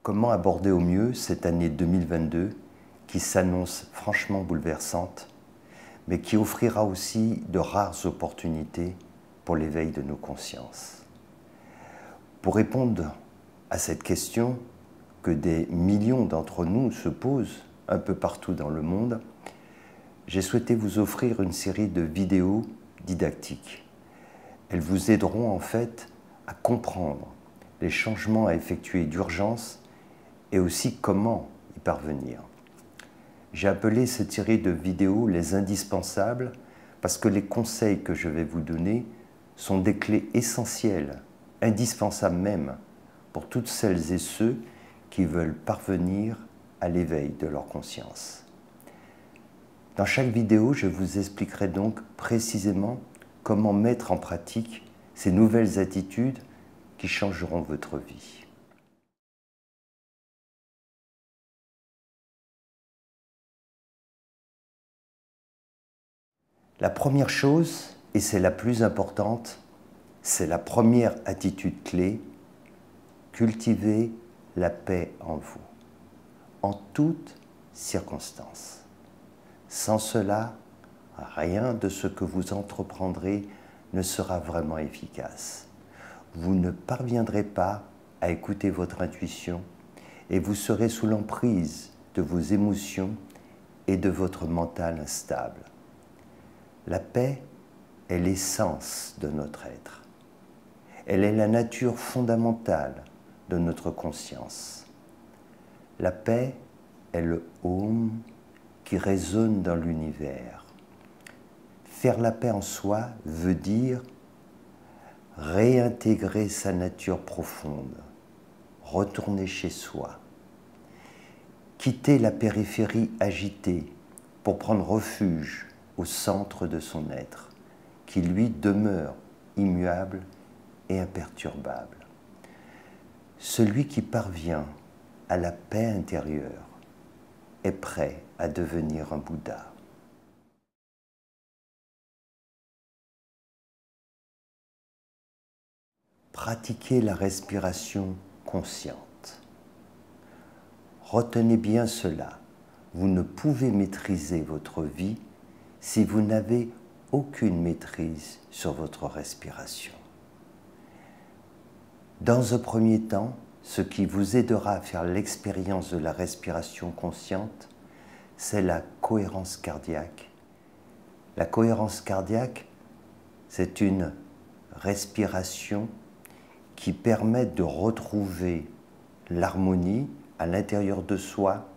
Comment aborder au mieux cette année 2022 qui s'annonce franchement bouleversante, mais qui offrira aussi de rares opportunités pour l'éveil de nos consciences? Pour répondre à cette question que des millions d'entre nous se posent un peu partout dans le monde, j'ai souhaité vous offrir une série de vidéos didactiques. Elles vous aideront en fait à comprendre les changements à effectuer d'urgence et aussi comment y parvenir. J'ai appelé cette série de vidéos les indispensables parce que les conseils que je vais vous donner sont des clés essentielles, indispensables même, pour toutes celles et ceux qui veulent parvenir à l'éveil de leur conscience. Dans chaque vidéo, je vous expliquerai donc précisément comment mettre en pratique ces nouvelles attitudes qui changeront votre vie. La première chose, et c'est la plus importante, c'est la première attitude clé: cultivez la paix en vous, en toutes circonstances. Sans cela, rien de ce que vous entreprendrez ne sera vraiment efficace. Vous ne parviendrez pas à écouter votre intuition et vous serez sous l'emprise de vos émotions et de votre mental instable. La paix est l'essence de notre être. Elle est la nature fondamentale de notre conscience. La paix est le Om qui résonne dans l'univers. Faire la paix en soi veut dire réintégrer sa nature profonde, retourner chez soi, quitter la périphérie agitée pour prendre refuge au centre de son être, qui lui demeure immuable et imperturbable. Celui qui parvient à la paix intérieure est prêt à devenir un Bouddha. Pratiquez la respiration consciente. Retenez bien cela, vous ne pouvez maîtriser votre vie si vous n'avez aucune maîtrise sur votre respiration. Dans un premier temps, ce qui vous aidera à faire l'expérience de la respiration consciente, c'est la cohérence cardiaque. La cohérence cardiaque, c'est une respiration qui permet de retrouver l'harmonie à l'intérieur de soi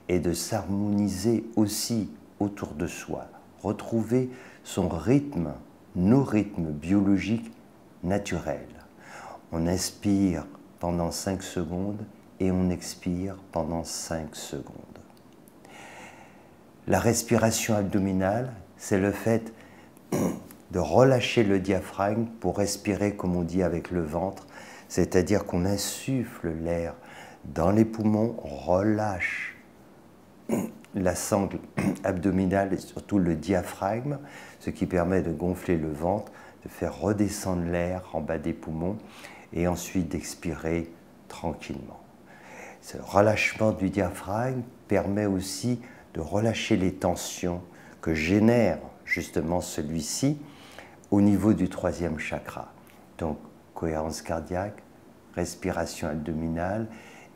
et de s'harmoniser aussi autour de soi, retrouver son rythme, nos rythmes biologiques naturels. On inspire pendant 5 secondes et on expire pendant 5 secondes. La respiration abdominale, c'est le fait de relâcher le diaphragme pour respirer, comme on dit, avec le ventre, c'est-à-dire qu'on insuffle l'air dans les poumons, on relâche la sangle abdominale et surtout le diaphragme, ce qui permet de gonfler le ventre, de faire redescendre l'air en bas des poumons et ensuite d'expirer tranquillement. Ce relâchement du diaphragme permet aussi de relâcher les tensions que génère justement celui-ci au niveau du 3e chakra. Donc, cohérence cardiaque, respiration abdominale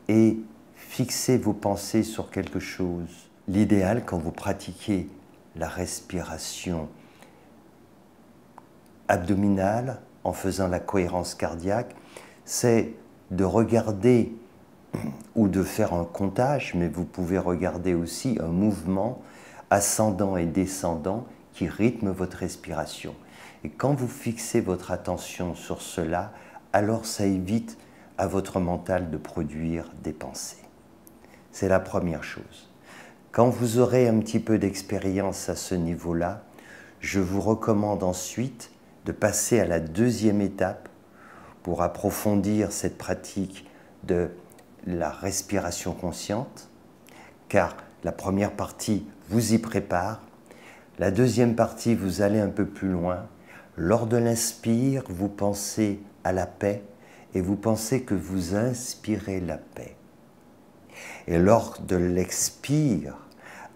et fixez vos pensées sur quelque chose. L'idéal, quand vous pratiquez la respiration abdominale en faisant la cohérence cardiaque, c'est de regarder ou de faire un comptage, mais vous pouvez regarder aussi un mouvement ascendant et descendant qui rythme votre respiration. Et quand vous fixez votre attention sur cela, alors ça évite à votre mental de produire des pensées. C'est la première chose. Quand vous aurez un petit peu d'expérience à ce niveau-là, je vous recommande ensuite de passer à la 2e étape pour approfondir cette pratique de la respiration consciente, car la première partie vous y prépare, la 2e partie vous allez un peu plus loin. Lors de l'inspire, vous pensez à la paix et vous pensez que vous inspirez la paix. Et lors de l'expire,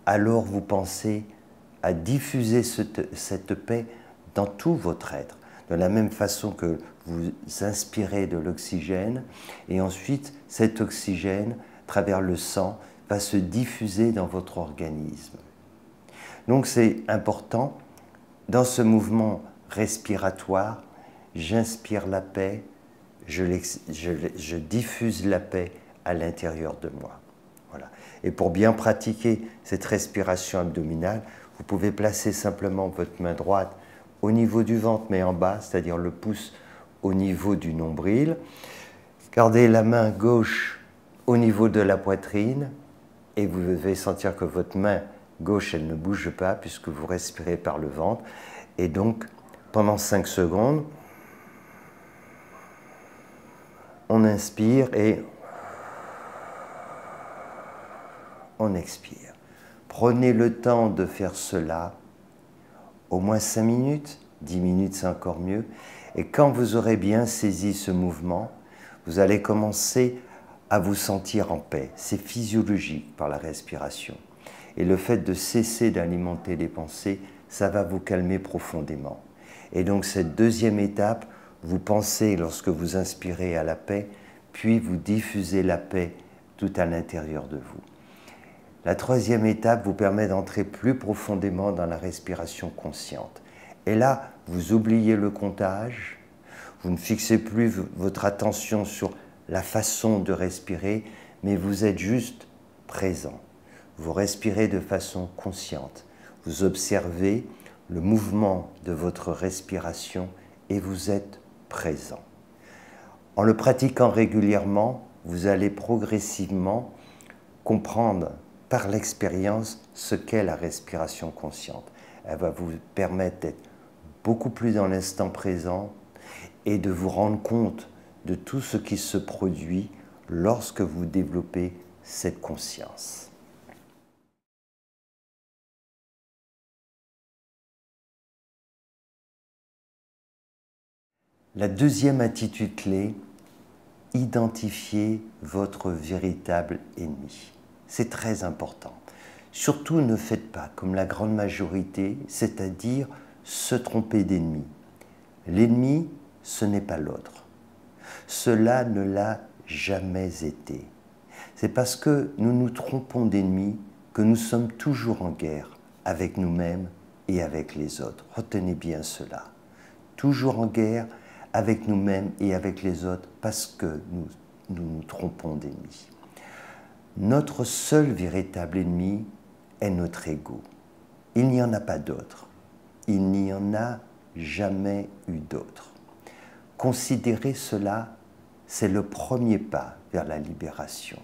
alors vous pensez à diffuser cette paix dans tout votre être, de la même façon que vous inspirez de l'oxygène, et ensuite cet oxygène, à travers le sang, va se diffuser dans votre organisme. Donc c'est important, dans ce mouvement respiratoire, j'inspire la paix, je diffuse la paix à l'intérieur de moi. Voilà. Et pour bien pratiquer cette respiration abdominale, vous pouvez placer simplement votre main droite au niveau du ventre, mais en bas, c'est-à-dire le pouce au niveau du nombril. Gardez la main gauche au niveau de la poitrine et vous devez sentir que votre main gauche, elle ne bouge pas puisque vous respirez par le ventre. Et donc, pendant 5 secondes, on inspire et on expire. Prenez le temps de faire cela, au moins 5 minutes, 10 minutes c'est encore mieux. Et quand vous aurez bien saisi ce mouvement, vous allez commencer à vous sentir en paix. C'est physiologique par la respiration. Et le fait de cesser d'alimenter les pensées, ça va vous calmer profondément. Et donc cette deuxième étape, vous pensez lorsque vous inspirez à la paix, puis vous diffusez la paix tout à l'intérieur de vous. La troisième étape vous permet d'entrer plus profondément dans la respiration consciente. Et là, vous oubliez le comptage, vous ne fixez plus votre attention sur la façon de respirer, mais vous êtes juste présent. Vous respirez de façon consciente. Vous observez le mouvement de votre respiration et vous êtes présent. En le pratiquant régulièrement, vous allez progressivement comprendre par l'expérience ce qu'est la respiration consciente. Elle va vous permettre d'être beaucoup plus dans l'instant présent et de vous rendre compte de tout ce qui se produit lorsque vous développez cette conscience. La deuxième attitude clé, identifiez votre véritable ennemi. C'est très important. Surtout ne faites pas comme la grande majorité, c'est-à-dire se tromper d'ennemi. L'ennemi, ce n'est pas l'autre. Cela ne l'a jamais été. C'est parce que nous nous trompons d'ennemi que nous sommes toujours en guerre avec nous-mêmes et avec les autres. Retenez bien cela. Toujours en guerre avec nous-mêmes et avec les autres parce que nous trompons d'ennemi. Notre seul véritable ennemi est notre ego. Il n'y en a pas d'autre. Il n'y en a jamais eu d'autre. Considérer cela, c'est le premier pas vers la libération.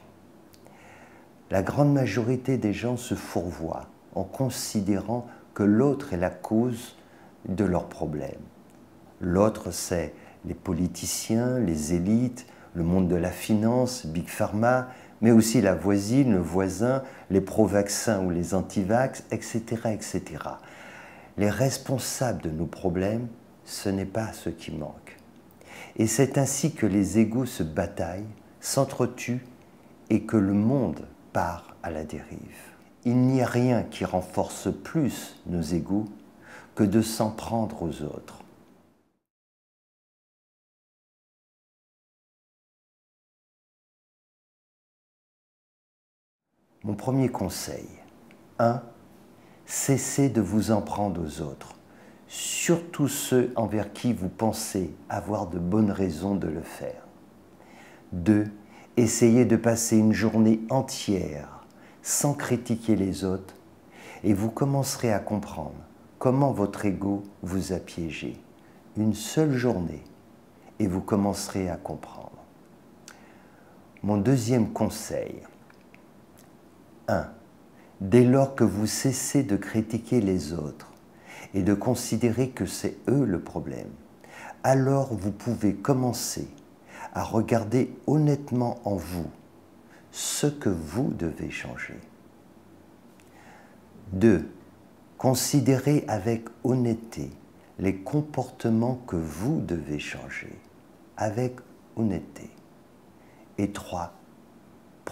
La grande majorité des gens se fourvoient en considérant que l'autre est la cause de leurs problèmes. L'autre, c'est les politiciens, les élites, le monde de la finance, Big Pharma, mais aussi la voisine, le voisin, les pro-vaccins ou les anti-vax, etc., etc. Les responsables de nos problèmes, ce n'est pas ceux qui manquent. Et c'est ainsi que les égos se bataillent, s'entretuent et que le monde part à la dérive. Il n'y a rien qui renforce plus nos égos que de s'en prendre aux autres. Mon premier conseil, 1. Cessez de vous en prendre aux autres, surtout ceux envers qui vous pensez avoir de bonnes raisons de le faire. 2. Essayez de passer une journée entière sans critiquer les autres et vous commencerez à comprendre comment votre ego vous a piégé. Une seule journée et vous commencerez à comprendre. Mon deuxième conseil, 1. Dès lors que vous cessez de critiquer les autres et de considérer que c'est eux le problème, alors vous pouvez commencer à regarder honnêtement en vous ce que vous devez changer. 2. Considérez avec honnêteté les comportements que vous devez changer, avec honnêteté. Et 3.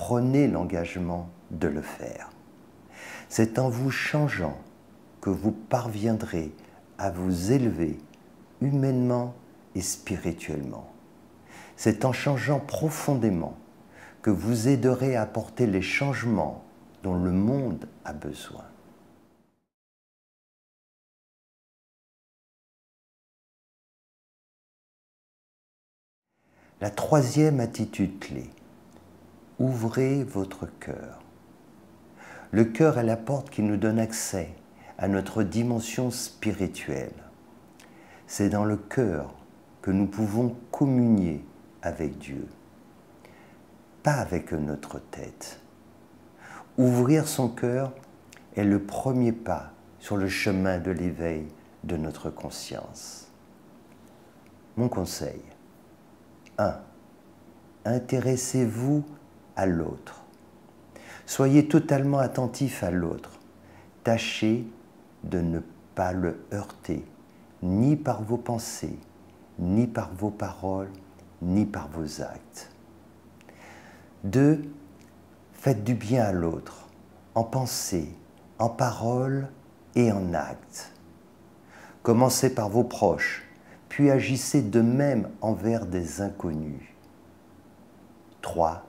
prenez l'engagement de le faire. C'est en vous changeant que vous parviendrez à vous élever humainement et spirituellement. C'est en changeant profondément que vous aiderez à apporter les changements dont le monde a besoin. La troisième attitude clé, ouvrez votre cœur. Le cœur est la porte qui nous donne accès à notre dimension spirituelle. C'est dans le cœur que nous pouvons communier avec Dieu, pas avec notre tête. Ouvrir son cœur est le premier pas sur le chemin de l'éveil de notre conscience. Mon conseil, 1. Intéressez-vous à l'autre. Soyez totalement attentif à l'autre. Tâchez de ne pas le heurter, ni par vos pensées, ni par vos paroles, ni par vos actes. 2. Faites du bien à l'autre, en pensée, en parole et en acte. Commencez par vos proches, puis agissez de même envers des inconnus. 3.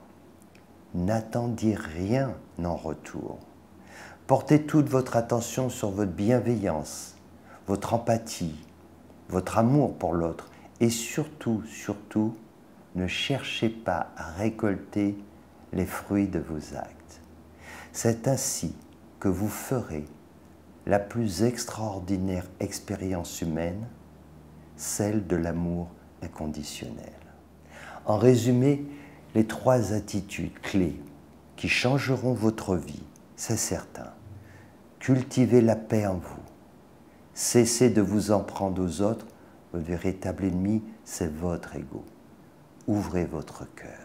N'attendez rien en retour. Portez toute votre attention sur votre bienveillance, votre empathie, votre amour pour l'autre et surtout, ne cherchez pas à récolter les fruits de vos actes. C'est ainsi que vous ferez la plus extraordinaire expérience humaine, celle de l'amour inconditionnel. En résumé, les 3 attitudes clés qui changeront votre vie, c'est certain. Cultivez la paix en vous. Cessez de vous en prendre aux autres. Votre véritable ennemi, c'est votre ego. Ouvrez votre cœur.